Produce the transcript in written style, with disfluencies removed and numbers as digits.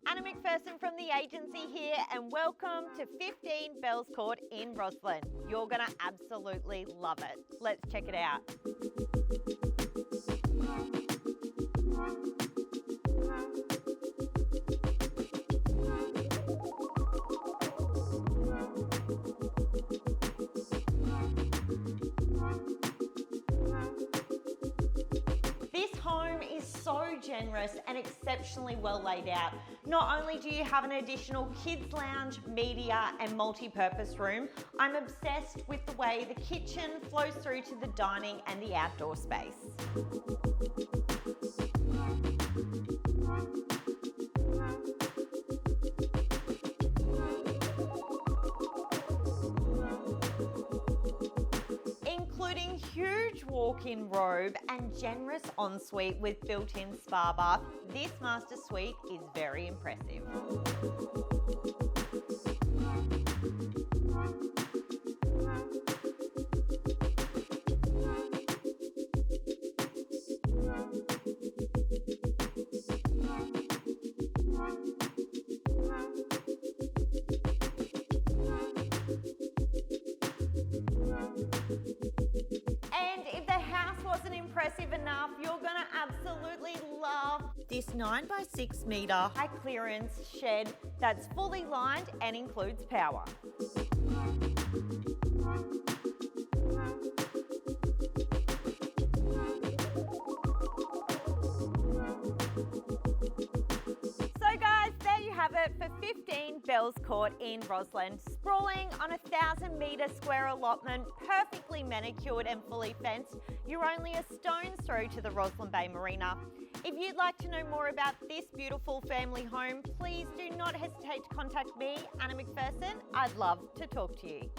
Anna McPherson from the agency here, and welcome to 15 Bells Court in Rosslyn. You're gonna absolutely love it. Let's check it out. This home is so generous and exceptionally well laid out. Not only do you have an additional kids lounge, media and multi-purpose room, I'm obsessed with the way the kitchen flows through to the dining and the outdoor space. Including huge walk-in robe and generous ensuite with built-in spa bath, this master suite is very impressive. And if the house wasn't impressive enough, you're gonna absolutely love this 9 by 6 metre high clearance shed that's fully lined and includes power. So guys, there you have it for 15 Bells Court in Rosslyn. Sprawling on a 1,000-metre square allotment, perfectly manicured and fully fenced, you're only a stone's throw to the Rosslyn Bay Marina. If you'd like to know more about this beautiful family home, please do not hesitate to contact me, Anna McPherson. I'd love to talk to you.